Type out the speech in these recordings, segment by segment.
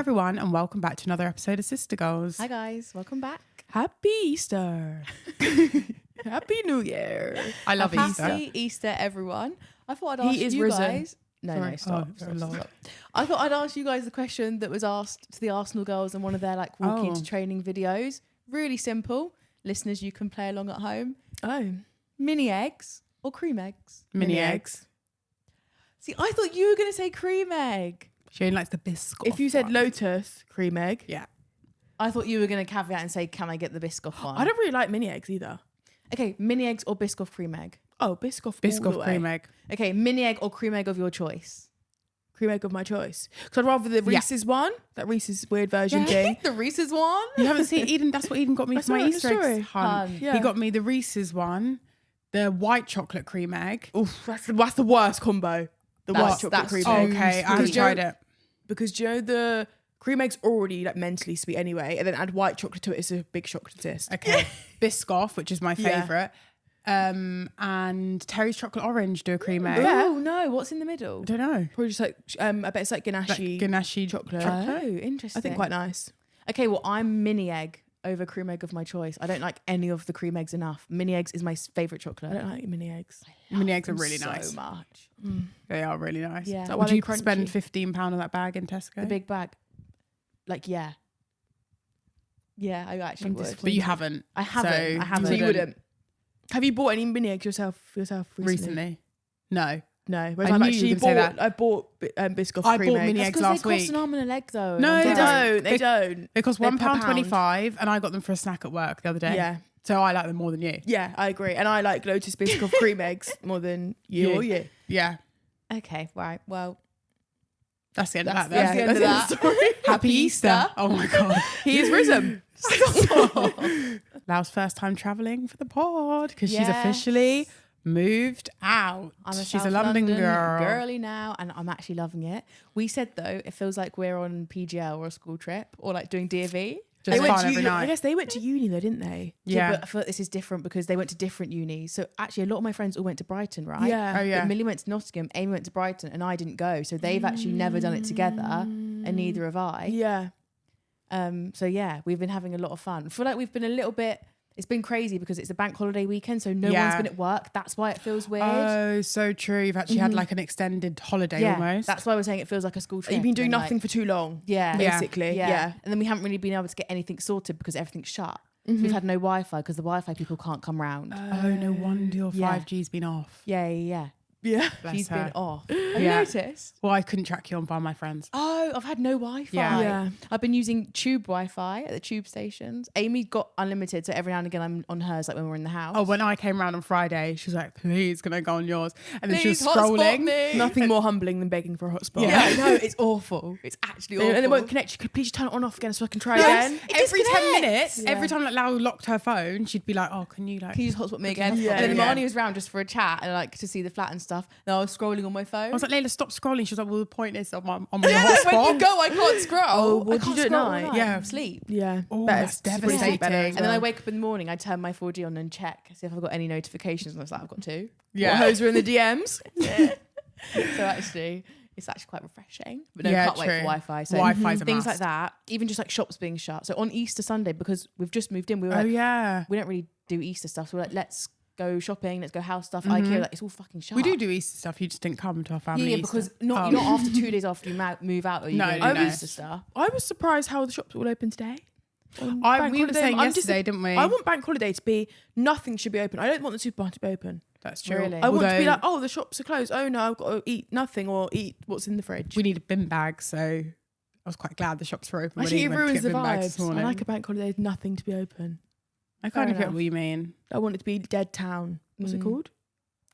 everyone, and welcome back to another episode of Sister Girls. Hi guys, welcome back. Happy Easter. Happy New Year. I love Easter. Happy Easter, everyone. I thought I'd ask is you risen. guys. Sorry. No, stop. Oh, Stop. I thought I'd ask you guys the question that was asked to the Arsenal girls in one of their walking to training videos. Really simple. Listeners, you can play along at home. Oh. Mini eggs or cream eggs? Mini eggs. See, I thought you were going to say cream egg. She only likes the Biscoff. If you said one. Lotus cream egg. Yeah. I thought you were going to caveat and say, can I get the Biscoff one? I don't really like mini eggs either. Okay, mini eggs or Biscoff cream egg? Oh, Biscoff all the Biscoff way. cream egg. Okay, mini egg or cream egg of your choice? Cream egg of my choice. Because I'd rather the Reese's one. That Reese's weird version thing. The Reese's one? You haven't seen Eden? That's what Eden got me I for my saw it in the Easter eggs story. hunt. Yeah. He got me the Reese's one, the white chocolate cream egg. Oof, that's the worst combo. The white chocolate cream egg. Okay, I haven't tried it. Because do you know the cream egg's already mentally sweet anyway, and then add white chocolate to it, it's a big shock to the taste. Okay. Biscoff, which is my Yeah. favourite. And Terry's chocolate orange do a cream egg. Yeah. Oh no, what's in the middle? I don't know. Probably just I bet it's like ganache. Ganache chocolate. Oh, interesting. I think quite nice. Okay, well, I'm mini egg over cream egg of my choice. I don't like any of the cream eggs enough. Mini eggs is my favourite chocolate. I don't like mini eggs. Mini eggs are them really so nice. much. They are really nice. Yeah. Is that why Would they're you crunchy? spend £15 on that bag in Tesco? The big bag. Yeah. Yeah, I actually would. But you haven't. I haven't. So I haven't. So you wouldn't. Have you bought any mini eggs yourself Recently? No. No. Whereas I I've knew actually you were gonna say bought. that. I bought Biscoff I cream bought eggs. mini That's eggs because last they cost week. an arm and a leg though. No, They they don't. They don't. They cost They're per £1.25 and I got them for a snack at work the other day. Yeah. So I like them more than you. Yeah, I agree. And I like Lotus Biscoff cream eggs more than you or you. Yeah. Okay, right. Well, That's the end of that that's then. the end of that. story. Happy Easter. Oh my God. He is risen. Lau's first time travelling for the pod because she's Yes. officially moved out. She's South a London girl. girly now, and I'm actually loving it. We said though, it feels like we're on PGL or a school trip or like doing DV. Just went fun to every I night. guess they went to uni though, didn't they? Yeah. But I feel like this is different because they went to different unis. So actually, a lot of my friends all went to Brighton, right? Yeah. Oh, yeah. But Millie went to Nottingham, Amy went to Brighton, and I didn't go. So they've actually never done it together, and neither have I. Yeah. So yeah, we've been having a lot of fun. I feel like we've been a little bit. It's been crazy because it's a bank holiday weekend, so no Yeah. one's been at work. That's why it feels weird. Oh, so true. You've actually had like an extended holiday yeah, almost. that's why we're saying it feels like a school trip. You've been doing and, nothing like, for too long. Yeah. Basically. Yeah. And then we haven't really been able to get anything sorted because everything's shut. We've had no Wi-Fi because the Wi-Fi people can't come round. Oh, no wonder your Yeah. 5G's been off. Yeah. Yeah. Bless She's her. been off. Have you Yeah. noticed? Well, I couldn't track you on Find My Friends. Oh, I've had no Wi-Fi. Yeah. Yeah. I've been using tube Wi-Fi at the tube stations. Amy got unlimited, so every now and again I'm on hers, like when we're in the house. Oh, when I came round on Friday, she was like, please, can I go on yours? And then she was Please hotspot scrolling. me. Nothing more humbling than begging for a hotspot. Yeah, I know. It's awful. It's actually awful. And it won't connect. You could please just turn it on off again so I can try Yes. again. Every 10 disconnects. minutes, Yeah. every time like Lau locked her phone, she'd be like, oh, can you like... Can you just hotspot me again? Yeah. And then Yeah. Marnie was round just for a chat and like to see the flat and stuff. And I was scrolling on my phone. I was like, Layla, stop scrolling. She was like, well, the point is on my when hotspot. you go, I can't scroll. Oh, what I do can't you do at scroll all night? night. Yeah. Sleep. Yeah. Oh, Better. that's It's pretty devastating. better as And then I well. wake up in the morning, I turn my 4G on and check, see if I've got any notifications. And I was like, I've got 2. Yeah. What, hoes are in the DMs? So actually, it's actually quite refreshing. But no, Yeah, can't wait for true. Wi-Fi. So Wi-Fi's a things must. like that, even just like shops being shut. So on Easter Sunday, because we've just moved in, we were Oh, like, yeah. we don't really do Easter stuff. So we're like, let's go shopping, let's go house stuff. IKEA, like it's all fucking shut. We do Easter stuff. You just didn't come to our family Yeah, Easter. because not after 2 days after you move out, or you No, go no, do no. Easter stuff. I was surprised how the shops were all open today. On bank We were holiday. saying I'm just- yesterday, didn't we? I want bank holiday to be nothing should be open. I don't want the supermarket to be open. That's true. Really? I want to be Although like, oh, the shops are closed. Oh no, I've got to eat nothing or eat what's in the fridge. we need a bin bag, so I was quite glad the shops were open. Actually, it when we went to ruins get the bin bags this vibes. I morning. like a bank holiday with nothing to be open. I kind of Fair get what you mean. I want it to be dead town. What's it called?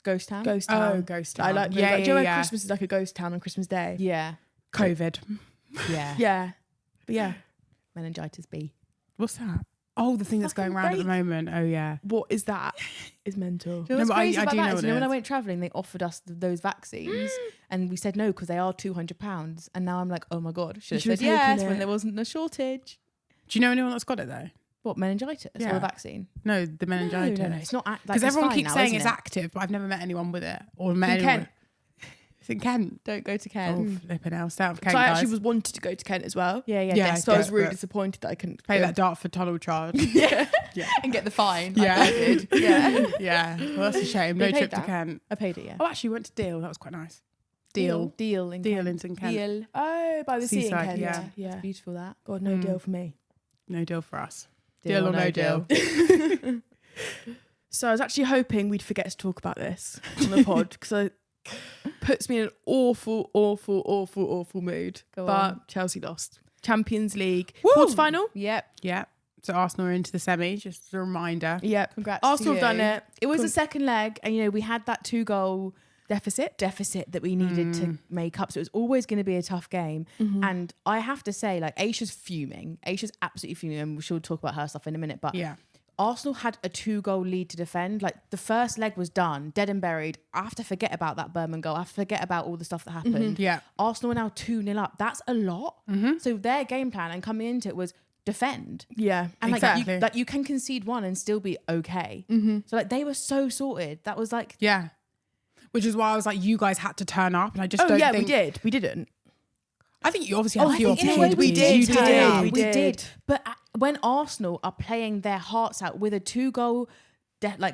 Ghost town. Ghost town. Oh, ghost I town. like. Yeah, do you know where yeah. Christmas is like a ghost town on Christmas Day? Yeah. COVID. Yeah. Yeah. But yeah. Meningitis B. What's that? Oh, the thing that's going Fucking around at the break. moment. Oh, yeah. What is that? Is mental. Do you know No, what's but I crazy about do know that? what You know it when I is. went travelling, they offered us those vaccines, and we said no because they are £200. And now I'm like, oh my god, should have should said have taken yes when it. there wasn't a shortage. Do you know anyone that's got it though? What, meningitis or Yeah. the vaccine? No, the meningitis. No, it's not. Because everyone fine keeps now, saying isn't it's it? active, but I've never met anyone with it or met In anyone. Kent. It's in Kent. Don't go to Oh, Kent. flipping hell. Stay out of Kent, So I guys. actually was wanted to go to Kent as well. Yeah, Yeah, So I was really desperate. disappointed that I couldn't Pay go. that Dartford tunnel charge. Yeah. Yeah. And get the fine. Yeah. I did. Yeah. Yeah. Well, that's a shame. No You paid trip to that? Kent. I paid it, yeah. Oh, actually, we went to Deal. That was quite nice. Deal. Deal in Deal Kent. in Kent. Deal. Oh, by the sea in Seaside, Kent. yeah. Yeah. Beautiful that. God, no Mm. deal for me. No deal for us. Deal or no deal. So I was actually hoping we'd forget to talk about this on the pod because it puts me in an awful mood. Go but on. Chelsea lost. Champions League. Woo! Quarterfinal? Yep. Yeah. So Arsenal are into the semi, just as a reminder. Yep. Congrats. Arsenal to have you. done it. It was the second leg, and we had that 2-goal Deficit. deficit that we needed to make up. So it was always going to be a tough game. And I have to say, like, Aisha's fuming. Aisha's absolutely fuming, and she'll talk about her stuff in a minute. But Yeah. Arsenal had a 2-goal lead to defend. Like, the first leg was done, dead and buried. I have to forget about that Birmingham goal. I have to forget about all the stuff that happened. Yeah. Arsenal are now 2-0 up. That's a lot. So their game plan and coming into it was defend. Yeah. And Exactly. like you can concede one and still be okay. So like they were so sorted. That was like Yeah. Which is why I was like, you guys had to turn up. And I just Oh don't yeah, think... we did. We didn't. I think you obviously had a I few think in a way opportunities. we did. You turn did. up. We We did. did. But when Arsenal are playing their hearts out with a 2-goal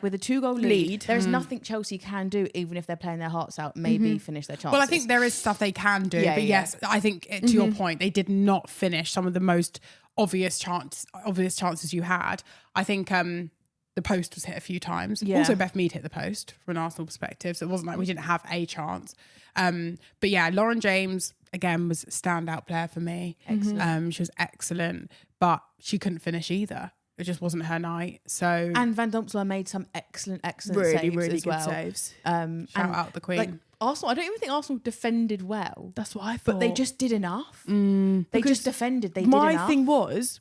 with a 2-goal lead, there is nothing Chelsea can do, even if they're playing their hearts out. Maybe finish their chances. Well, I think there is stuff they can do. Yeah, but yeah. yes, I think to your point, they did not finish some of the most obvious chances you had. I think the post was hit a few times. Yeah. Also, Beth Mead hit the post from an Arsenal perspective. So it wasn't like we didn't have a chance. But yeah, Lauren James, again, was a standout player for me. Excellent. She was excellent, but she couldn't finish either. It just wasn't her night. So And Van Domselaar made some excellent Really, saves really as good well. saves. shout and, out the Queen. Like Arsenal, I don't even think Arsenal defended well, That's what I thought. but they just did enough. They Because just defended. They did My enough. thing was,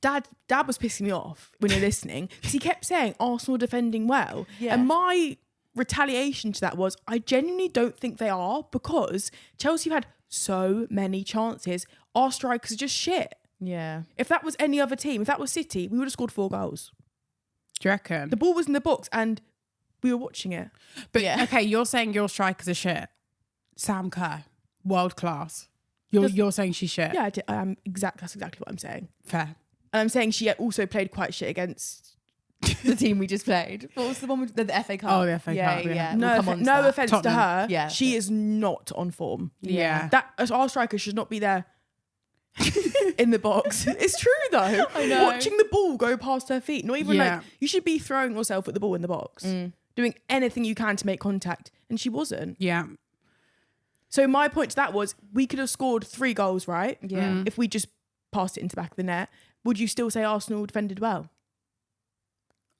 Dad was pissing me off when you're listening because he kept saying Arsenal defending well. Yeah. And my retaliation to that was, I genuinely don't think they are because Chelsea had so many chances. Our strikers are just shit. Yeah. If that was any other team, if that was City, we would have scored 4 goals. Do you reckon? The ball was in the box and we were watching it. But Yeah. okay, you're saying your strikers are shit. Sam Kerr, world class. You're saying she's shit. Yeah, I am that's exactly what I'm saying. Fair. And I'm saying she also played quite shit against. The team we just played. What was the one with the FA Cup? Oh, the FA yeah, Cup, yeah. Yeah. No, We'll come on to no that. offense to Tottenham. her. Yeah. She is not on form. Yeah. That our striker should not be there in the box. It's true though. I know. Watching the ball go past her feet. Not even Yeah. like you should be throwing yourself at the ball in the box. Doing anything you can to make contact. And she wasn't. Yeah. So my point to that was we could have scored 3 goals, right? Yeah. If we just passed it into the back of the net. Would you still say Arsenal defended well?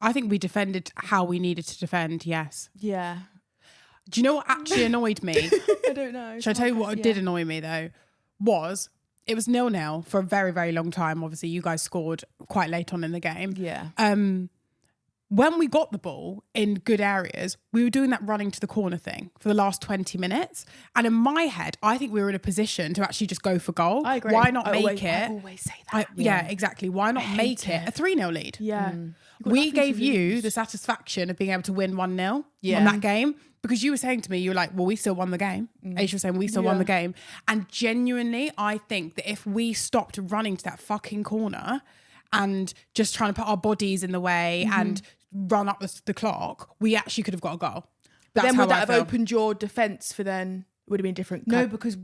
I think we defended how we needed to defend, yes. Yeah. Do you know what actually annoyed me? I don't know. Shall I tell you what did annoy me though? It was 0-0 for a very, very long time. Obviously, you guys scored quite late on in the game. Yeah. When we got the ball in good areas, we were doing that running to the corner thing for the last 20 minutes. And in my head, I think we were in a position to actually just go for goal. I agree. Why not I make always- it? I always say that. Yeah, exactly. Why not make it a 3-0 lead? Yeah. We gave you the satisfaction of being able to win 1-0 on that game because you were saying to me, you were like, well, we still won the game. Aisha was saying, we still won the game. And genuinely, I think that if we stopped running to that fucking corner and just trying to put our bodies in the way and run up the clock, we actually could have got a goal. But then how would I that have feel. opened your defence for then? It would have been different. No, because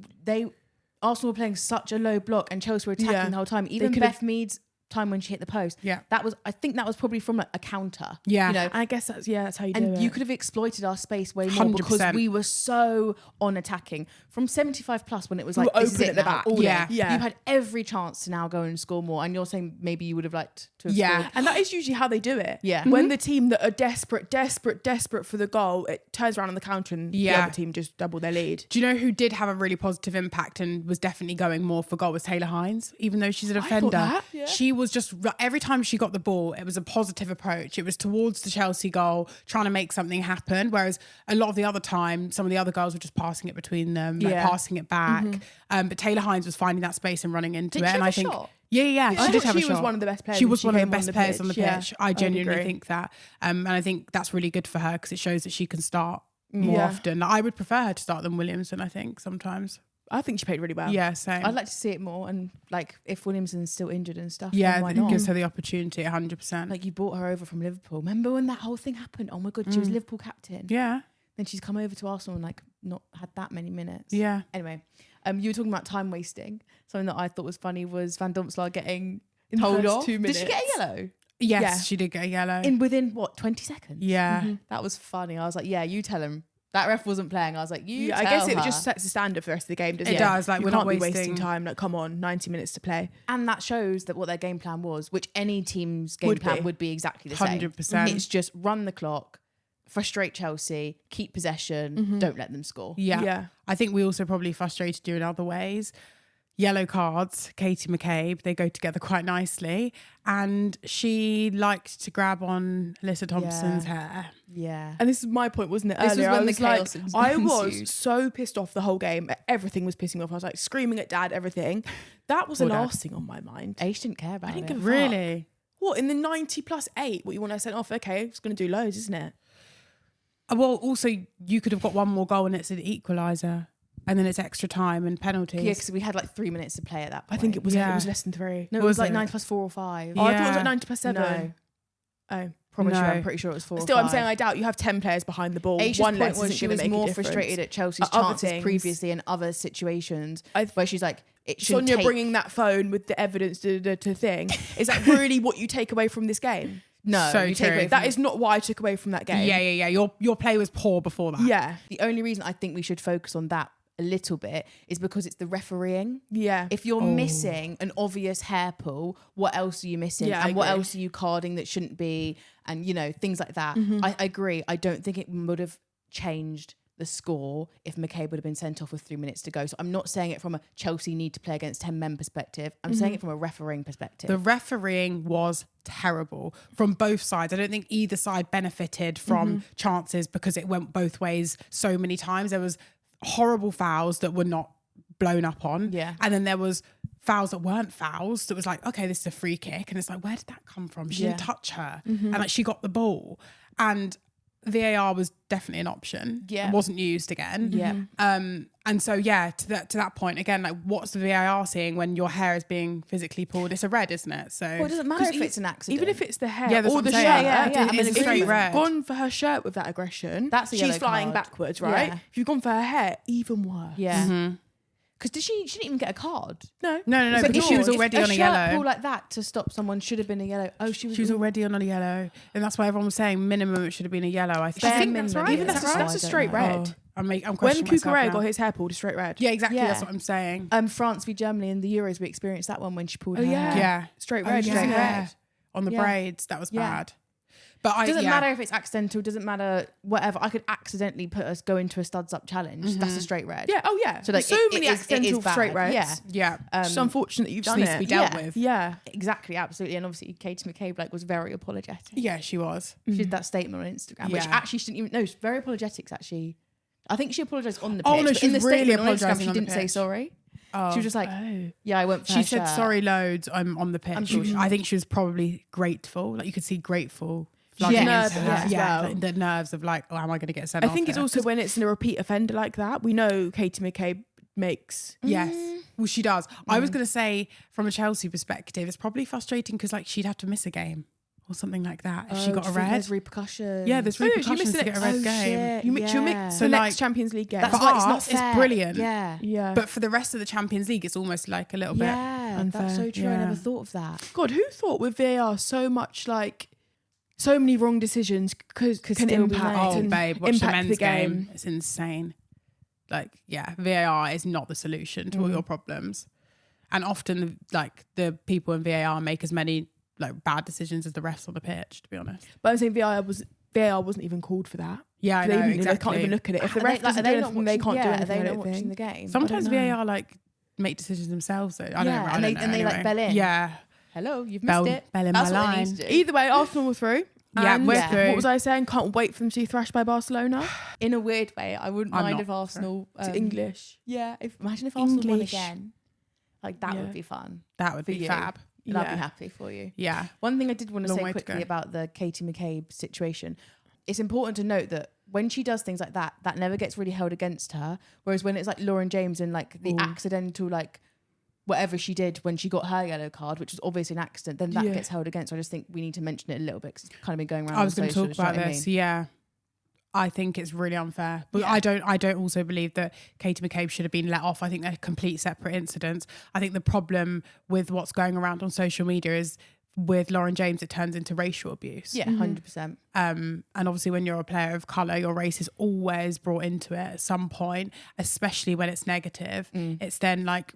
Arsenal were playing such a low block and Chelsea were attacking Yeah. the whole time. Even could have- Beth Mead's time when she hit the post. Yeah. I think that was probably from like a counter. Yeah. You know, I guess that's how you do and it. you could have exploited our space way more because 100%. we were so on attacking from 75 plus when it was like were this is open it at the now, back. all Yeah. in. Yeah. You've had every chance to now go and score more, and you're saying maybe you would have liked to have Yeah. scored. And that is usually how they do it. Yeah. When the team that are desperate for the goal, it turns around on the counter and the Yeah. other team just double their lead. Do you know who did have a really positive impact and was definitely going more for goal was Taylor Hines, even though she's a defender. that, yeah. She was just, every time she got the ball, it was a positive approach. It was towards the Chelsea goal, trying to make something happen. Whereas a lot of the other time, some of the other girls were just passing it between them, like Yeah. passing it back. But Taylor Hines was finding that space and running into Did it. she and have I a think, shot? yeah, I she did thought have a she was shot. one of the best players She when was she one of the came on best the players on the pitch. Yeah, pitch. I I'd genuinely agree. think that. And I think that's really good for her because it shows that she can start more often. Like, I would prefer her to start than Williamson, I think, sometimes. I think she played really well. Yeah, same. I'd like to see it more, and like if Williamson's still injured and stuff, yeah, then why it not? gives her the opportunity 100%. Like you brought her over from Liverpool. Remember when that whole thing happened? Oh my god, she was Liverpool captain. Yeah. Then she's come over to Arsenal and like not had that many minutes. Yeah. Anyway, you were talking about time wasting. Something that I thought was funny was Van Domselaar getting In the told first off. 2 minutes. Did she get a yellow? Yes, Yeah. she did get a yellow. Within what, 20 seconds? Yeah. That was funny. I was like, yeah, you tell him. That ref wasn't playing. I was like, you Yeah, tell I guess it her. just sets the standard for the rest of the game, doesn't it? It does. Like, you we're can't not be wasting wasting time. Like, come on, 90 minutes to play. And that shows that what their game plan was, which any team's game plan would be exactly the same. 100%. It's just run the clock, frustrate Chelsea, keep possession, don't let them score. Yeah. Yeah. I think we also probably frustrated you in other ways. Yellow cards, Katie McCabe, they go together quite nicely. And she liked to grab on Alyssa Thompson's hair. Yeah. And this is my point, wasn't it? This was Earlier, when I the was like, chaos I ensued. was so pissed off the whole game. Everything was pissing me off. I was like screaming at Dad, everything. That was the Poor Dad. last thing on my mind. Aish didn't care about didn't it. give a Really? What, in the 90+8? What, you want her sent off? Okay, it's going to do loads, isn't it? Well, also, you could have got one more goal and it's an equaliser. And then it's extra time and penalties. Yeah, because we had like 3 minutes to play at that point. I think it was Yeah. less than 3. No, it Was was like it? 9+4 or 5. Oh, I thought it was Yeah. like 90+7. No. Oh. Promise you, No. I'm pretty sure it was 4 Still, or 5. I'm saying I doubt you have 10 players behind the ball. Aisha's One point less was isn't she gonna was make a more difference. frustrated at Chelsea's Other chances things. previously in other situations I- where she's like, it should Sonia take... bringing that phone with the evidence to thing. Is that really what you take away from this game? No, So you take true. away from That is not what I took away from that game. Yeah. Your play was poor before that. Yeah. The only reason I think we should focus on that a little bit is because it's the refereeing. Yeah. If you're missing an obvious hair pull, what else are you missing? Yeah, I and what agree. else are you carding that shouldn't be? And, you know, things like that. Mm-hmm. I agree. I don't think it would have changed the score if McCabe would have been sent off with 3 minutes to go. So I'm not saying it from a Chelsea need to play against 10 men perspective. I'm saying Mm-hmm. it from a refereeing perspective. The refereeing was terrible from both sides. I don't think either side benefited from chances because it went both ways so many times. There was horrible fouls that were not blown up on. Yeah. And then there was fouls that weren't fouls that was like, okay, this is a free kick. And it's like, where did that come from? She didn't touch her. And like she got the ball. And VAR was definitely an option. Yeah. It wasn't used again. Yeah. And so yeah, to that point again, like what's the VAR seeing when your hair is being physically pulled? It's a red, isn't it? So Well, it doesn't matter if it's an accident. Even if it's the hair Yeah, that's or what the I'm shirt. saying. Yeah. I mean, It's it's a If straight you've red. gone for her shirt with that aggression, That's a yellow she's flying card. backwards, right? Yeah. If you've gone for her hair, even worse. Yeah. Because she didn't even get a card. No. No, So but if she was if already a on a shirt yellow. pull like that to stop someone should have been a yellow. Oh, she was already on a yellow. And that's why everyone was saying minimum it should have been a yellow, I think. I Bare think that's minimum, right. yeah. Even that's Is that a right? straight I don't know. red. I'm When questioning myself Cucurella now. got his hair pulled, it's straight red. Yeah, exactly. Yeah. That's what I'm saying. France v Germany in the Euros, we experienced that one when she pulled Oh, her yeah. hair. Yeah. Straight Oh, red. yeah. isn't it? Yeah. On the Yeah. braids, that was Yeah. bad. But Doesn't yeah. matter if it's accidental, doesn't matter whatever. I could accidentally put us go into a studs up challenge. That's a straight red. Yeah. Oh, yeah. So like There's so many it accidental bad. straight reds. Yeah. Yeah. It's just unfortunate you've Just done needs to it. be dealt Yeah. with. Yeah. Exactly, absolutely. And obviously Katie McCabe like was very apologetic. Yeah, she was. She did that statement on Instagram, which Yeah. actually she didn't even no, very apologetics actually. I think she apologized on the pitch. Oh, no, but she in the was really statement on Instagram, apologising she on the didn't say pitch. sorry. Oh. She was just like, Oh. yeah, I went for She her said shirt. sorry loads on the pitch. I'm sure she I think she was probably grateful. Like you could see grateful. flooding into nervous her. as Yeah, well. like the nerves of like, oh, am I going to get sent I off think it's here? also when it's a repeat offender like that. We know Katie McCabe makes. Yes. Well, she does. I was going to say from a Chelsea perspective, it's probably frustrating because like she'd have to miss a game or something like that if she got a red. There's repercussions. Yeah, there's Oh, no, she repercussions missed to the get a next- red game. You mix yeah. the So, next like, Champions League game. That's For why it's us, not it's fair. brilliant. Yeah. yeah. But for the rest of the Champions League, it's almost like a little bit. Yeah, unfair. that's so true. I Yeah. never thought of that. God, who thought with VAR so much like so many wrong decisions can still be impact made. Oh, and babe, watch the impact men's the game. game. It's insane. Like, yeah, VAR is not the solution to all your problems. And often, like, the people in VAR make as many like bad decisions as the refs on the pitch, to be honest. But I'm saying VAR wasn't even called for that. Yeah, I They know, even- exactly. They can't even look at it. If the Are ref they- doesn't are do they not anything, they can't do watching- anything. Are I they don't not watching think. the game? Sometimes I don't know. VAR like make decisions themselves. Though. I don't Yeah, know. and they- and they, like, bell in. Yeah, Hello, you've Bell- missed it. bell in That's my what they line. need to do. Either way, Arsenal were through. Yeah, And we're through. What was I saying? Can't wait for them to be thrashed by Barcelona. In a weird way, I wouldn't I'm mind not if Arsenal. It's English. Yeah, imagine if Arsenal won English. again. Like that Yeah. would be fun. that would For be you. fab. And I'd Yeah. be happy for you. Yeah, One thing I did want to Long say way to quickly go. about the Katie McCabe situation. It's important to note that when she does things like that, that never gets really held against her. Whereas when it's like Lauren James and like the accidental like whatever she did when she got her yellow card, which was obviously an accident, then that gets held against her. I just think we need to mention it a little bit because it's kind of been going around. I was going to talk about this. Yeah. I think it's really unfair, but I don't also believe that Katie McCabe should have been let off. I think they're complete separate incidents. I think the problem with what's going around on social media is with Lauren James, it turns into racial abuse. Yeah, 100%. And obviously when you're a player of colour, your race is always brought into it at some point, especially when it's negative. It's then like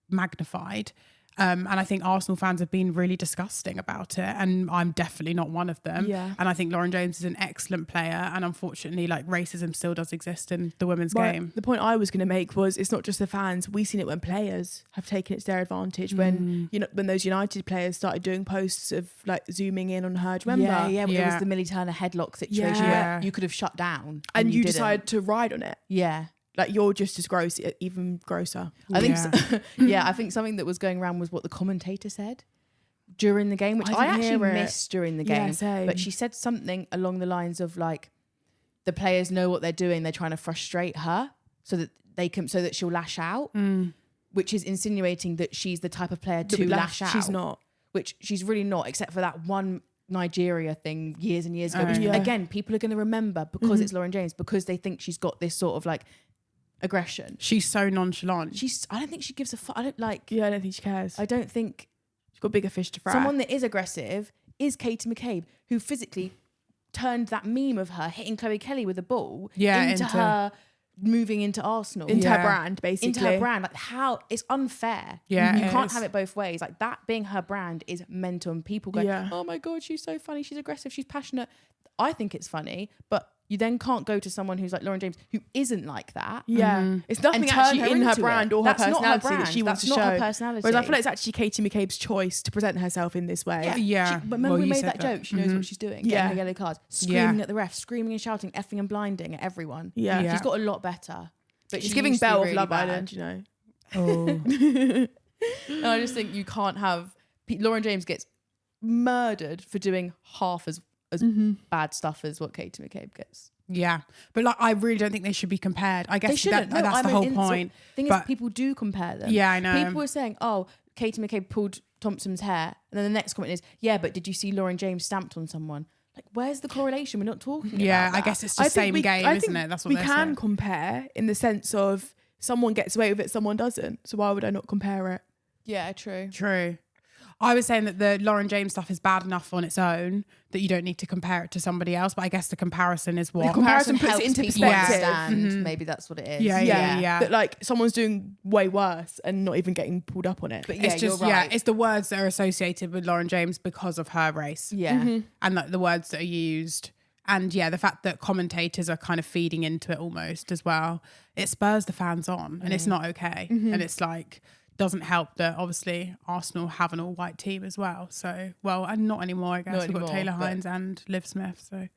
magnified. And I think Arsenal fans have been really disgusting about it, and I'm definitely not one of them. Yeah. And I think Lauren James is an excellent player, and unfortunately, like, racism still does exist in the women's game. The point I was going to make was it's not just the fans. We've seen it when players have taken it to their advantage. When when those United players started doing posts of like zooming in on her. Do you remember? Yeah. It was the Millie Turner headlock situation where you could have shut down, and you decided to ride on it. Yeah. Like, you're just as gross, even grosser. I think I think something that was going around was what the commentator said during the game, which I actually missed during the game. But she said something along the lines of like, the players know what they're doing, they're trying to frustrate her so that she'll lash out, which is insinuating that she's the type of player to lash out. She's not. Which she's really not, except for that one Nigeria thing years and years ago. Which, again, people are going to remember because it's Lauren James, because they think she's got this sort of like aggression. She's so nonchalant. I don't think she gives a fuck. I don't think she cares. I don't think she's got bigger fish to fry. Someone that is aggressive is Katie McCabe, who physically turned that meme of her hitting Chloe Kelly with a ball into her moving into Arsenal. Into her brand, basically. Into her brand. Like, how it's unfair. Yeah. You can't have it both ways. Like, that being her brand is mental, and people go, oh my God, she's so funny, she's aggressive, she's passionate. I think it's funny, but you then can't go to someone who's like Lauren James, who isn't like that. Yeah. It's nothing actually in her brand or her personality that she wants to show. That's not her personality. Whereas I feel like it's actually Katie McCabe's choice to present herself in this way. Yeah. But remember we made that joke. She knows what she's doing. Getting the yellow cards. Screaming at the ref. Screaming and shouting. Effing and blinding at everyone. Yeah. She's got a lot better. But she's giving Belle of Love bad. Island, you know. Oh. And I just think you can't have... Lauren James gets murdered for doing half as bad stuff as what Katie McCabe gets. Yeah, but like, I really don't think they should be compared. I guess that's the I mean, whole point. Thing is, people do compare them. Yeah, I know. People were saying, "Oh, Katie McCabe pulled Thompson's hair," and then the next comment is, "Yeah, but did you see Lauren James stamped on someone?" Like, where's the correlation? We're not talking about that. I guess it's the same game, isn't it? That's what we can compare in the sense of someone gets away with it, someone doesn't. So why would I not compare it? Yeah, true. True. I was saying that the Lauren James stuff is bad enough on its own that you don't need to compare it to somebody else. But I guess the comparison is what... The comparison puts it into perspective. Maybe that's what it is. Yeah. That like someone's doing way worse and not even getting pulled up on it. But it's just, you're right. it's the words that are associated with Lauren James because of her race. Yeah. And like the words that are used. And the fact that commentators are kind of feeding into it almost as well. It spurs the fans on and it's not okay. And it's like... doesn't help that obviously Arsenal have an all-white team as well. So, and not anymore, I guess. We've got Taylor Hines and Liv Smith. So,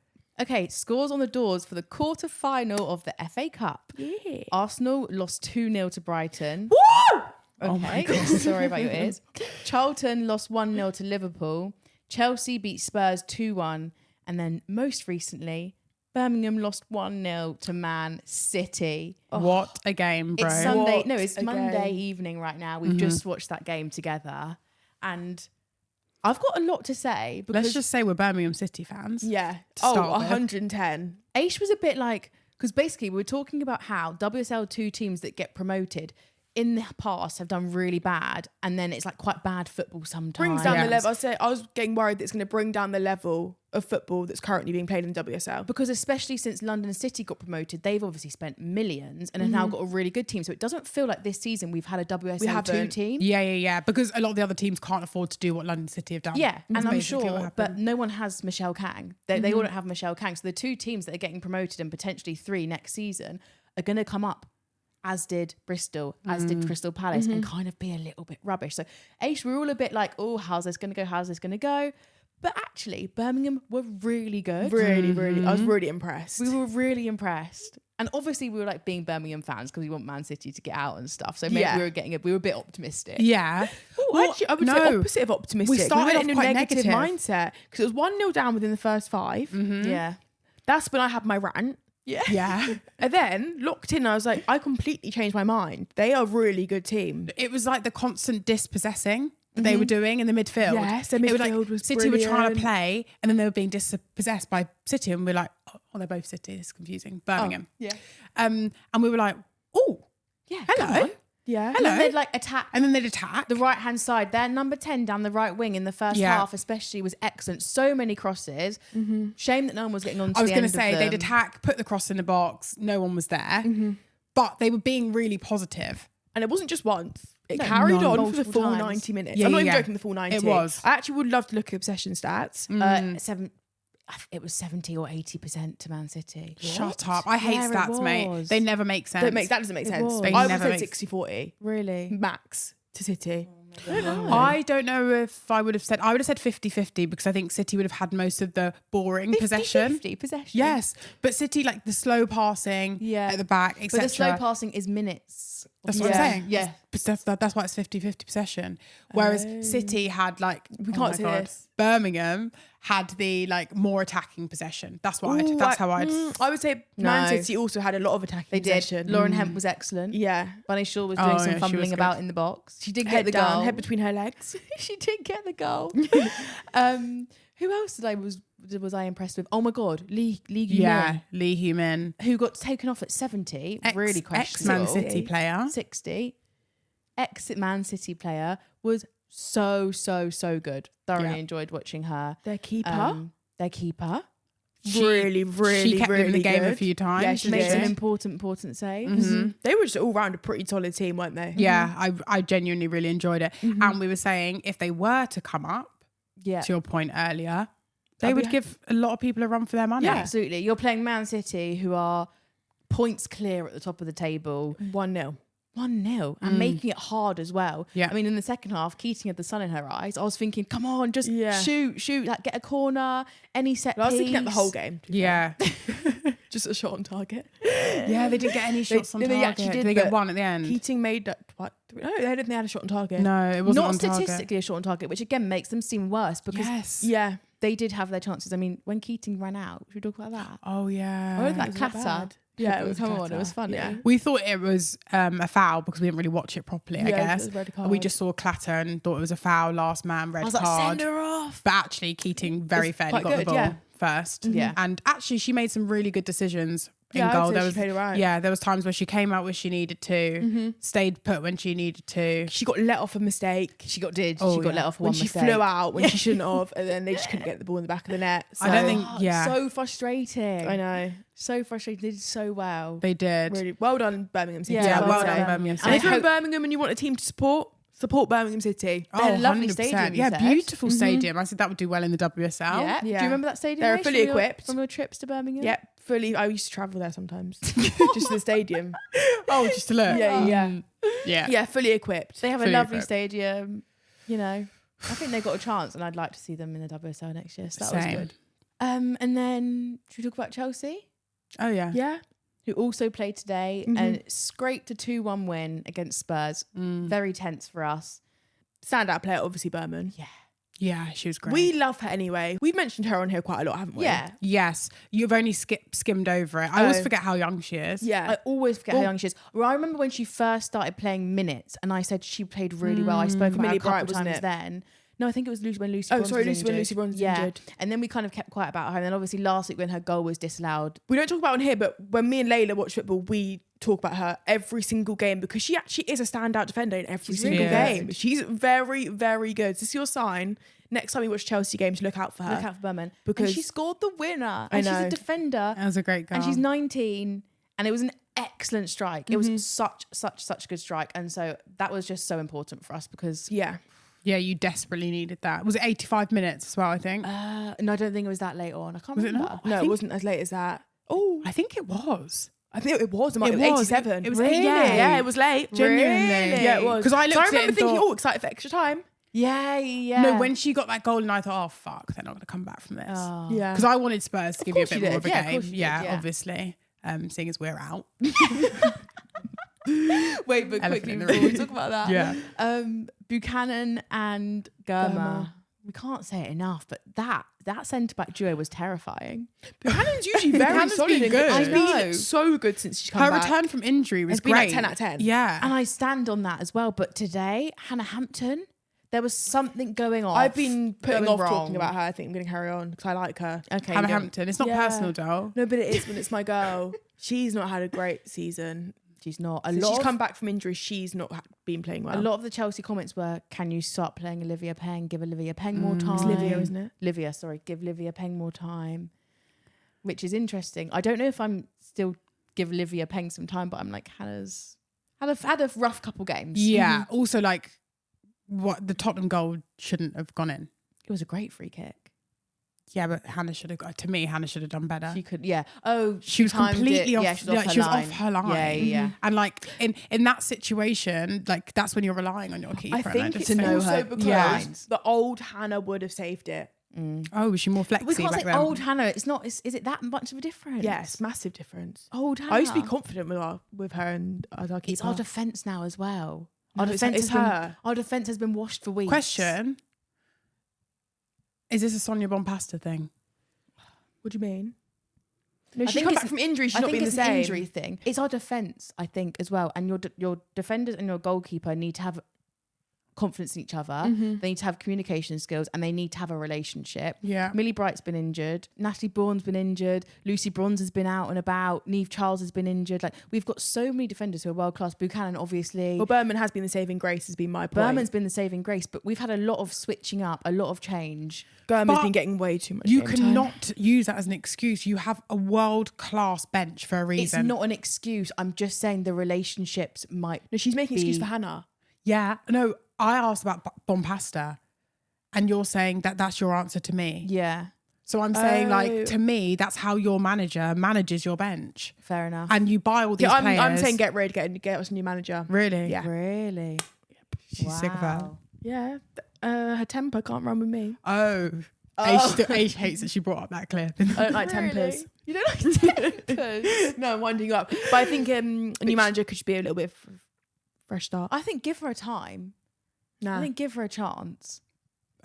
okay, scores on the doors for the quarter-final of the FA Cup. Yeah. Arsenal lost 2-0 to Brighton. Woo! Okay. Oh my God. Sorry about your ears. Charlton lost 1-0 to Liverpool. Chelsea beat Spurs 2-1. And then most recently... Birmingham lost 1-0 to Man City. What a game, bro. It's Sunday. No, it's Monday evening right now. We've just watched that game together. And I've got a lot to say. Because let's just say we're Birmingham City fans. Yeah. 110. Aish was a bit like... Because basically we were talking about how WSL 2 teams that get promoted in the past have done really bad, and then it's like quite bad football sometimes. Brings down the level. I was getting worried that it's going to bring down the level of football that's currently being played in WSL. Because especially since London City got promoted, they've obviously spent millions and have now got a really good team. So it doesn't feel like this season we've had a WSL 2 team. Yeah. Because a lot of the other teams can't afford to do what London City have done. Yeah, and I'm sure, but no one has Michelle Kang. They all don't have Michelle Kang. So the 2 teams that are getting promoted and potentially 3 next season are going to come up, as did Bristol, as did Crystal Palace, and kind of be a little bit rubbish. So, Aish, we're all a bit like, oh, how's this going to go? But actually, Birmingham were really good. Really. I was really impressed. We were really impressed. And obviously, we were like being Birmingham fans because we want Man City to get out and stuff. So maybe we were a bit optimistic. Yeah. Actually, I would say opposite of optimistic. We started off in a quite negative mindset because it was 1-0 down within the first 5. Yeah. That's when I had my rant. Yeah. And then locked in, I was like, I completely changed my mind. They are a really good team. It was like the constant dispossessing that they were doing in the midfield. Yes, their midfield was City were trying to brilliant. play, and then they were being dispossessed by City, and we're like, oh, they're both City. It's confusing. Birmingham. Yeah. And we were like, oh, Yeah. hello. Yeah. And then they'd like attack. And then they'd attack. The right hand side, their number 10 down the right wing in the first half, especially, was excellent. So many crosses. Shame that no one was getting on to I was the going end to say of they'd them. attack, put the cross in the box. No one was there, but they were being really positive. And it wasn't just once. It carried on for the multiple full times. 90 minutes. Yeah, I'm not yeah, even yeah. joking, the full 90. It was. I actually would love to look at possession stats. It was 70 or 80% to Man City. Shut up! I hate Yeah, it stats, mate. was. They never make sense. That doesn't make sense. was. They I would never say make- 60-40 Really? max to City. I don't know if I would have said 50-50 because I think City would have had most of the boring possession. 50 possession. Yes, but City, like the slow passing at the back, etc. But the slow passing is minutes. That's what I'm saying. Yeah. That's why it's 50-50 possession. Whereas City had like We can't say this. Birmingham had the like more attacking possession. That's what I would say Man City also had a lot of attacking They did. possession. Lauren Hemp was excellent. Yeah. Bunny Shaw was doing some she was fumbling good. about in the box. She did get Head the down, goal. head between her legs. She did get the goal. Who else was I impressed with? Oh my God, Lee Guillemot, Lee Human, who got taken off at 70. Really questionable. ex-Man City player. 60. Ex-Man City player was so good. Thoroughly enjoyed watching her. Their keeper. She Really, kept them in the game a few times. Yeah, She made some important saves. They were just all round a pretty solid team, weren't they? Yeah, I genuinely really enjoyed it. And we were saying if they were to come up, Yeah. to your point earlier, they would give a lot of people a run for their money. Yeah, absolutely. You're playing Man City, who are points clear at the top of the table. 1-0. 1-0 and making it hard as well. Yeah. I mean, in the second half, Keating had the sun in her eyes. I was thinking, come on, just shoot, like get a corner, any set piece. I was thinking that the whole game. to be Yeah. fair. Just a shot on target. Yeah, they didn't get any shots on they target. actually did, Did they get but one at the end? Keating made that. No, they didn't. They had a shot on target. No, it wasn't Not on target. statistically a shot on target, which again makes them seem worse because Yes. Yeah. they did have their chances. I mean, when Keating ran out, should we talk about that? Oh, yeah. Oh, That was that clattered. bad? Yeah, it was Come on, clatter. it was funny. Yeah. We thought it was a foul because we didn't really watch it properly, I Yeah, guess. it was a red We card. just saw clatter and thought it was a foul, last man, red I was like, card. send her off. But actually, Keating very fairly quite got the good, ball yeah. first. Yeah. And actually, she made some really good decisions in Yeah, I'd goal. say There she was, played it right. yeah, there was times where she came out where she needed to, stayed put when she needed to. She got let off a mistake. She got let off for When one she mistake. flew out when she shouldn't have, and then they just couldn't get the ball in the back of the net. So, I don't think, yeah, So frustrating. I know. So frustrating. They did so well. they did. Really well done, Birmingham City. Yeah, well well done. done, Birmingham And City. if you're in Birmingham and you want a team to support Birmingham City. They had a lovely stadium, you Yeah, said. beautiful stadium. I said that would do well in the WSL. Yeah. Do Yeah. you remember that stadium? They're Rach, fully from your- equipped. From your trips to Birmingham? Yeah, fully. I used to travel there sometimes, just to the stadium. Oh, just to look. Yeah. Yeah. Fully equipped. They have a Fully lovely equipped. stadium. You know, I think they've got a chance, and I'd like to see them in the WSL next year. So that was Same. good. And then should we talk about Chelsea, Oh, yeah. Yeah. who also played today and scraped a 2-1 win against Spurs? Very tense for us. Standout player, obviously Buurman. Yeah. Yeah, she was great. We love her anyway. We've mentioned her on here quite a lot, haven't we? Yeah. Yes, you've only skimmed over it. I always forget how young she is. Yeah. I always forget how young she is. Well, I remember when she first started playing minutes, and I said she played really well. I spoke about her a Millie couple Bright, of wasn't times it? then. No, I think it was when Lucy. Oh, Bronze sorry, was Lucy, when injured. Lucy Bronze was Yeah, injured. and then we kind of kept quiet about her. And then obviously last week when her goal was disallowed, We don't talk about it on here, but when me and Layla watch football, we talk about her every single game because she actually is a standout defender in every single really game. good. She's very, very good. This is your sign. Next time you watch Chelsea games, look out for her. look out for Buurman, Because- and she scored the winner. I And she's know. a defender, That was a great goal. and she's 19, and it was an excellent strike. It was such a good strike, and so that was just so important for us because. Yeah. Yeah, you desperately needed that. Was it 85 minutes as well, I think? No, I don't think it was that late on. I can't Was it remember. not? No, think- it wasn't as late as that. Oh, I think it was. I think it was. It It was was. 87. It was really? 88. Yeah, it was late. Genuinely. Yeah, it was. 'Cause I looked so I at it remember and thinking, thought- oh, excited for extra time. Yeah. No, when she got that goal and I thought, oh, fuck, they're not going to come back from this. Yeah. Because I wanted Spurs to give you a course bit you more of a did. Yeah, of game. course you did, Yeah, yeah. obviously. Seeing as we're out. Wait, but Elephant quickly in the before we room. talk about that. Yeah. Buchanan and Germa. we can't say it enough, but that centre-back duo was terrifying. But Hannah's usually very solid and good. She's been so good since she's come back. Her return from injury was great. Been like 10 out of 10. Yeah. And I stand on that as well. But today, Hannah Hampton, there was something going on. I've been putting off talking about her. I think I'm going to carry on because I like her. Okay, Hannah Hampton. It's not personal, doll. No, but it is when it's my girl. She's not had a great season. She's not. She's come back from injury. She's not been playing well. A lot of the Chelsea comments were, can you start playing Olivia Peng? Give Olivia Peng more time. It's Livia, isn't it? Livia, sorry. Give Olivia Peng more time. Which is interesting. I don't know if I'm still give Olivia Peng some time, but I'm like, Hannah's had a rough couple games. Yeah. Mm-hmm. Also, like, what the Tottenham goal shouldn't have gone in. It was a great free kick. Yeah, but Hannah should have got. To me, Hannah should have done better. She could, yeah. Oh, she was completely off. Yeah, she was off her line. Yeah. And like in that situation, like that's when you're relying on your keeper. I think it's also because the old Hannah would have saved it. Oh, was she more flexible? We can't say old Hannah. It's not. Is it that much of a difference? Yes, massive difference. Old Hannah. I used to be confident with her and as our keeper. It's our defence now as well. Our defence has been washed for weeks. Question: is this a Sonia Bompasta thing? What do you mean? No, she's come back from injury. She's not been the same. An injury thing. It's our defence, I think, as well. And your defenders and your goalkeeper need to have confidence in each other. They need to have communication skills, and they need to have a relationship. Yeah. Millie Bright's been injured. Natalie Bourne's been injured. Lucy Bronze has been out and about. Neve Charles has been injured. Like, we've got so many defenders who are world class. Buchanan, obviously. Well, Buurman has been the saving grace. Has been my point. Buurman's been the saving grace, but we've had a lot of switching up, a lot of change. Buurman's been getting way too much. You cannot use that as an excuse. You have a world class bench for a reason. It's not an excuse. I'm just saying the relationships might. No, she's making an excuse for Hannah. Yeah. No, I asked about Bompasta, and you're saying that that's your answer to me. Yeah. So I'm saying, like, to me, that's how your manager manages your bench. Fair enough. And you buy all these players. I'm saying get us a new manager. Really? Yeah. Really? She's sick of her. Yeah. Her temper can't run with me. Oh. Age hates that she brought up that clip. I don't like tempers. You don't like tempers? No, I'm winding you up. But I think a new manager could be a little bit fresh start. I think give her a time. Nah. I think give her a chance.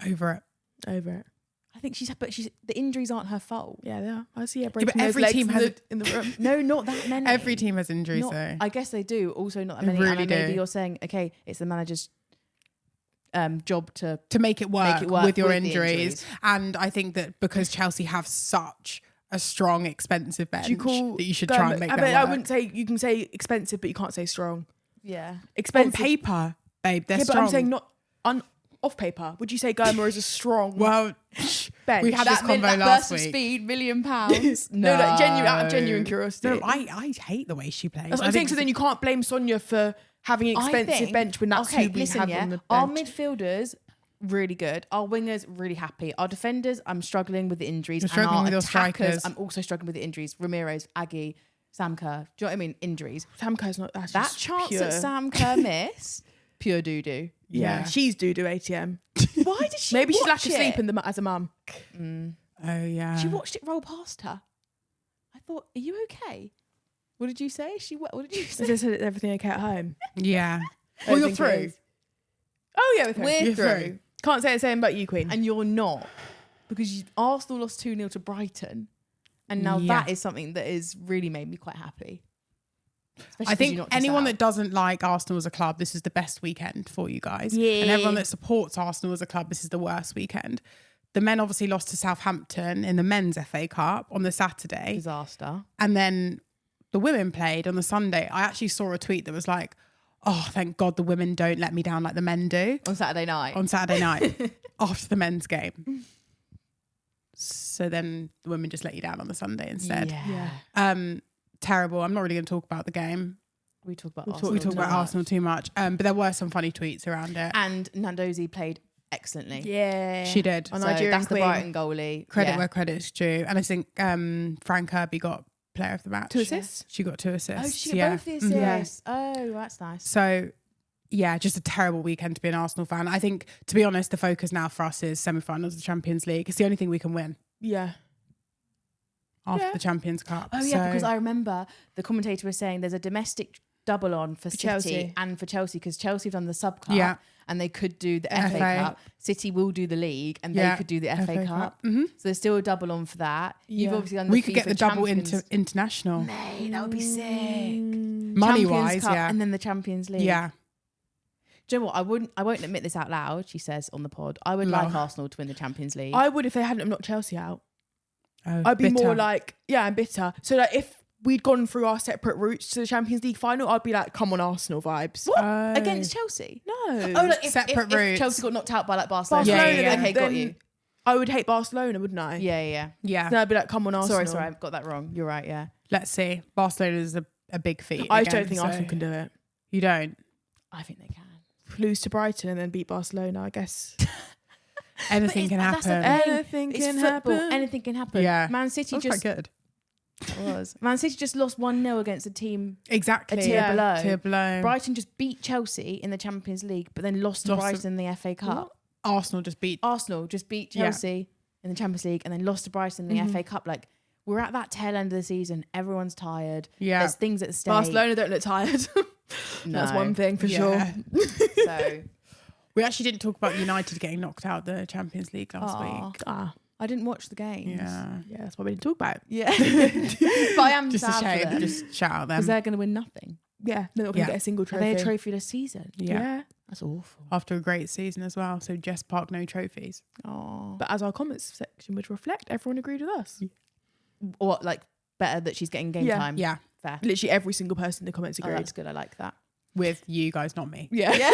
Over it. I think the injuries aren't her fault. Yeah, they are. I see her breaking those legs in the room. No, not that many. Every team has injuries, though. I guess they do. Also, not that many. Really and maybe you're saying, okay, it's the manager's job to make it work with your injuries. And I think that because Chelsea have such a strong, expensive bench, that you should try and make that work. I wouldn't say, you can say expensive, but you can't say strong. Yeah. Expensive. On paper, babe, they're strong. But I'm saying not off paper. Would you say Goma is a strong bench? We had this convo last week. Burst of speed, £1 million. No, out of genuine curiosity. No, I hate the way she plays. That's what I'm saying. So then you can't blame Sonia for having an expensive bench when that's who we have on the bench. Our midfielders, really good. Our wingers, really happy. Our defenders, I'm struggling with the injuries. You're struggling with your attackers, strikers. I'm also struggling with the injuries. Ramirez, Aggie, Sam Kerr. Do you know what I mean? Injuries. Sam Kerr's not. That's that chance that Sam Kerr missed, pure doo-doo. Yeah, she's doo-doo ATM. Why did she Maybe watch she's lack of it? sleep as a mum. Oh, yeah. She watched it roll past her. I thought, are you okay? What did you say? What did you say? They said everything okay at home. Yeah. Well, you're through. Oh, yeah, we're through. Can't say the same about you, Queen. And you're not. Because Arsenal lost 2-0 to Brighton. And now that is something that has really made me quite happy. Especially I think anyone that doesn't like Arsenal as a club, this is the best weekend for you guys. Yeah. And everyone that supports Arsenal as a club, this is the worst weekend. The men obviously lost to Southampton in the men's FA Cup on the Saturday. Disaster. And then the women played on the Sunday. I actually saw a tweet that was like, oh, thank God the women don't let me down like the men do. On Saturday night. After the men's game. So then the women just let you down on the Sunday instead. Yeah. Terrible. I'm not really going to talk about the game. We talk about Arsenal too much. But there were some funny tweets around it. And Nandozi played excellently. Yeah. She did. So that's the Brighton goalie. Credit where credit's due. And I think Fran Kirby got player of the match. 2 assists? She got 2 assists. Oh, she got both the assists. Oh, that's nice. So, yeah, just a terrible weekend to be an Arsenal fan. I think, to be honest, the focus now for us is semi-finals of the Champions League. It's the only thing we can win. Yeah. After the Champions Cup. Oh, yeah, because I remember the commentator was saying there's a domestic double on for City Chelsea. and for Chelsea because Chelsea have done the sub cup and they could do the FA Cup. City will do the league and they could do the FA Cup. So there's still a double on for that. You've obviously done the We FIFA could get the double Champions. international. Mate, that would be sick. Money Champions wise, Cup yeah. and then the Champions League. Yeah. Do you know what? I won't admit this out loud. She says on the pod, I would like Arsenal to win the Champions League. I would if they hadn't knocked Chelsea out. Oh, I'd be bitter. more like, I'm bitter. So like if we'd gone through our separate routes to the Champions League final, I'd be like, come on, Arsenal vibes. What? Against Chelsea? No. Oh, like Separate if routes. Chelsea got knocked out by like Barcelona. Okay, got you. I would hate Barcelona, wouldn't I? Yeah. Then I'd be like, come on, Arsenal. Sorry, I've got that wrong. You're right, yeah. Let's see. Barcelona is a big feat. I again, don't think so Arsenal can do it. You don't? I think they can. Lose to Brighton and then beat Barcelona, I guess. Anything can that's the happen. thing. Anything It's can football. happen. Anything can happen. Yeah. Man City That's just quite good. Man City just lost 1-0 against a team Exactly. a tier below. Tier below. Brighton just beat Chelsea in the Champions League, but then lost to Brighton in the FA Cup. Arsenal just beat. Arsenal just beat Chelsea in the Champions League and then lost to Brighton in the FA Cup. Like, we're at that tail end of the season. Everyone's tired. Yeah. There's things at stake. Barcelona don't look tired. That's one thing for sure. So We actually didn't talk about United getting knocked out the Champions League last week. I didn't watch the games. Yeah. Yeah, that's what we didn't talk about. Yeah. But I am Just a sad for shame. them. Just shout out them. Because they're going to win nothing. Yeah, they're not going to get a single Are trophy. they a trophyless season? Yeah. That's awful. After a great season as well. So Jess Park, no trophies. Oh. But as our comments section would reflect, everyone agreed with us. What, like, better that she's getting game time? Yeah. Fair. Literally every single person in the comments Oh, agreed. that's good. I like that. With you guys, not me. Yeah.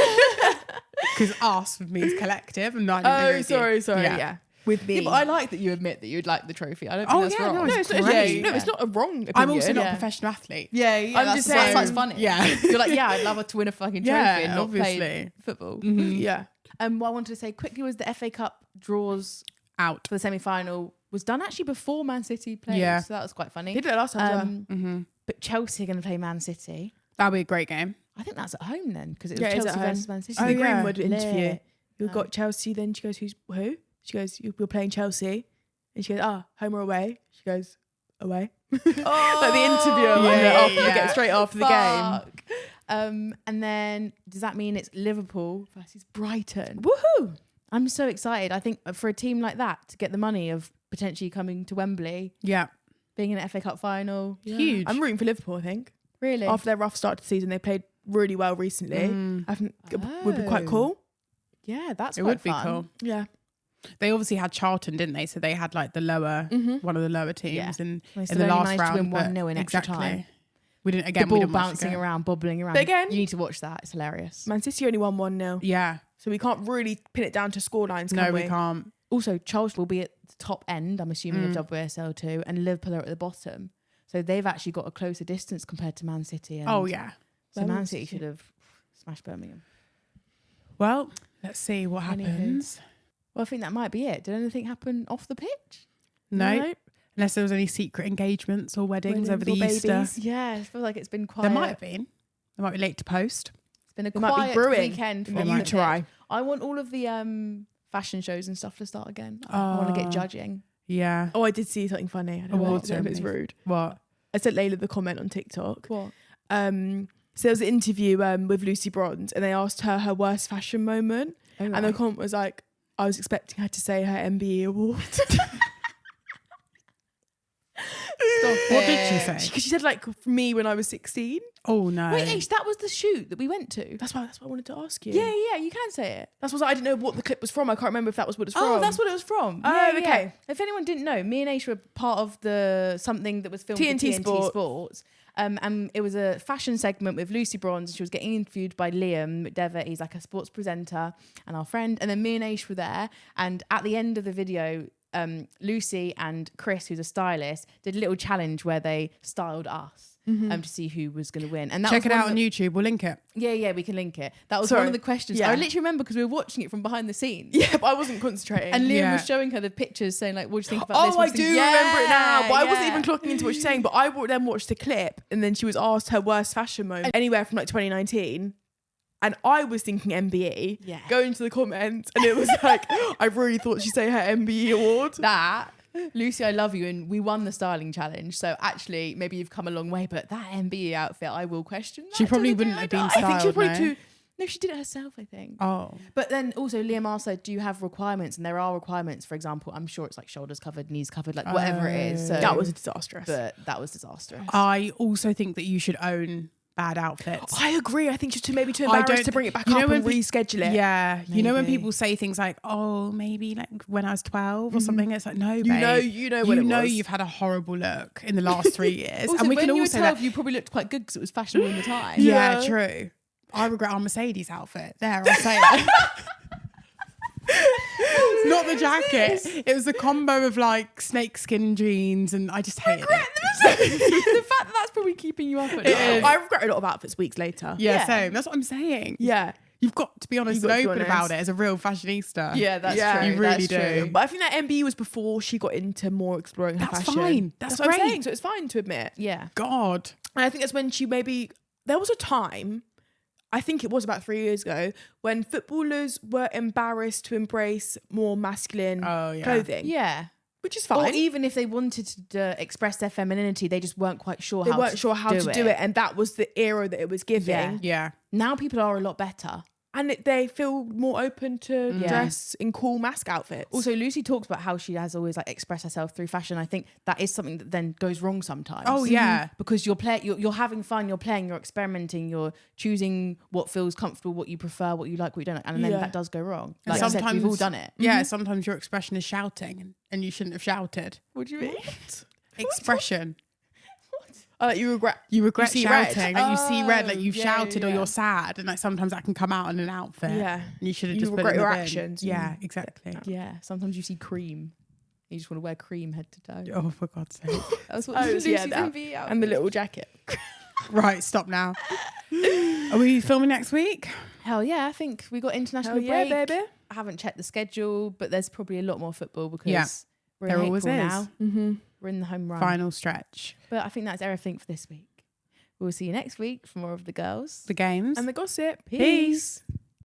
Because us with me is collective and not agree with you. sorry. Yeah. With me. Yeah, but I like that you admit that you'd like the trophy. I don't think that's wrong. no, No, it's it's not, great. no, it's not a wrong opinion. I'm also not Yeah. a professional athlete. Yeah, I'm that's just why saying- it's funny. Yeah. You're like, yeah, I'd love her to win a fucking trophy Yeah, and not obviously. play football. Yeah. What I wanted to say quickly was the FA Cup draws Out. for the semi-final was done actually before Man City played. Yeah. So that was quite funny. They did it last time. But Chelsea are going to play Man City. That'll be a great game. I think that's at home then because it was Yeah, it is Chelsea at home. versus Man City. So the yeah. Greenwood interview. Lit. You got Chelsea, then she goes, who? She goes, we're playing Chelsea. And she goes, home or away? She goes, away. Oh, Like the interview straight after the game. And then does that mean it's Liverpool versus Brighton? Woohoo! I'm so excited. I think for a team like that to get the money of potentially coming to Wembley, Yeah. being in an FA Cup final, Huge. I'm rooting for Liverpool, I think. really. After their rough start to the season, they played really well recently. I think it would be quite cool. Yeah, that's It quite would be fun. cool. Yeah. They obviously had Charlton, didn't they? So they had like the lower, one of the lower teams Yeah. in They the still only last managed to round. win but 1-0 in extra exactly. time. We didn't The again. we ball didn't watch bouncing the game. around, bobbling around. But again- you need to watch that. It's hilarious. Man City only won 1-0. Yeah. So we can't really pin it down to scorelines, can No, we? we can't. Also, Charles will be at the top end, I'm assuming, of WSL2, and Liverpool are at the bottom. So they've actually got a closer distance compared to Man City. And Oh yeah. So Man City should have smashed Birmingham. Well, let's see what Anywho. happens. Well, I think that might be it. Did anything happen off the pitch? No. Unless there was any secret engagements or weddings over the Weddings or Easter. babies. Yeah, I feel like it's been quiet. There might have been. They might be late to post. It's been a They might be quiet brewing. weekend They from might the try. pitch. I want all of the fashion shows and stuff to start again. I want to get judging. Yeah. Oh, I did see something funny. I don't know Awards if it's ceremony. rude. What? I sent Layla the comment on TikTok. What? So there was an interview with Lucy Bronze and they asked her worst fashion moment. Oh, And the comment was like, I was expecting her to say her MBE award. What did she say? Because she said like for me when I was 16. Oh no. Wait, Ace, that was the shoot that we went to. That's why I wanted to ask you. Yeah, you can say it. That's what I didn't know what the clip was from. I can't remember if that was what it's from. Oh, that's what it was from. Oh, Yeah, okay. yeah. If anyone didn't know, me and Aisha were part of the something that was filmed TNT for TNT Sport. Sports. And it was a fashion segment with Lucy Bronze. She was getting interviewed by Liam McDevitt. He's like a sports presenter and our friend. And then me and Aish were there. And at the end of the video, Lucy and Chris, who's a stylist, did a little challenge where they styled us to see who was going to win. And that Check was it one out of on the- YouTube. We'll link it. Yeah, we can link it. That was Sorry. one of the questions. Yeah. I literally remember because we were watching it from behind the scenes. Yeah, but I wasn't concentrating. And Liam Yeah. was showing her the pictures saying like, what do you think about this? Oh, What I you do think- remember it now. But I wasn't Yeah. even clocking into what she's saying. But I then watched the clip and then she was asked her worst fashion moment anywhere from like 2019. And I was thinking MBE. Yeah. Going to the comments and it was like, I really thought she'd say her MBE award. That Lucy, I love you, and we won the styling challenge. So actually, maybe you've come a long way, but that MBE outfit, I will question that. She probably wouldn't have been styled. I think she was probably no? too. No, she did it herself, I think. Oh. But then also Liam asked her, do you have requirements? And there are requirements. For example, I'm sure it's like shoulders covered, knees covered, like whatever it is. So that was disastrous. But that was disastrous. I also think that you should own bad outfits. I agree. I think just to embarrass to bring it back up and reschedule it. Yeah. Maybe. You know when people say things like, oh, maybe like when I was 12 or something, it's like, no, babe. You know what it was. You've had a horrible look in the last 3 years. Also, and we when can you all were say 12, that. you probably looked quite good because it was fashionable in the time. Yeah, true. I regret our Mercedes outfit. There, I'll say it. Not the jacket. It was a combo of like snakeskin jeans, and I just hated it. The fact that that's probably keeping you up at night. I regret a lot of outfits weeks later. Yeah, same. That's what I'm saying. Yeah. You've got to be honest and open about it as a real fashionista. Yeah, that's true. You really do. But I think that MBE was before she got into more exploring her That's fashion. fine. That's what I'm great. saying. So it's fine to admit. Yeah. God. And I think that's when she there was a time, I think it was about 3 years ago, when footballers were embarrassed to embrace more masculine clothing. Yeah. Which is fine. Or even if they wanted to express their femininity, they just weren't quite sure how to do it. And that was the era that it was giving. Yeah. Now people are a lot better. And they feel more open to dress in cool mask outfits. Also, Lucy talks about how she has always like expressed herself through fashion. I think that is something that then goes wrong sometimes. Oh yeah, because you're having fun, you're playing, you're experimenting, you're choosing what feels comfortable, what you prefer, what you like, what you don't like, and then that does go wrong. Like sometimes said, we've all done it. Yeah, sometimes your expression is shouting, and you shouldn't have shouted. What do you mean? Expression. You regret shouting. Like you see red, like you've shouted or you're sad, and like sometimes that can come out in an outfit. Yeah, and you should have just regret put it in your the bin. actions. Yeah, exactly. Yeah, sometimes you see cream. You just want to wear cream head to toe. Oh, for God's sake! That's what Lucy's MV out. And the little jacket. Right, stop now. Are we filming next week? Hell yeah! I think we got international break. Yeah, baby. I haven't checked the schedule, but there's probably a lot more football because we're in there April always now. is. Mm-hmm. We're in the home run. Final stretch. But I think that's everything for this week. We'll see you next week for more of the girls, the games, and the gossip. Peace.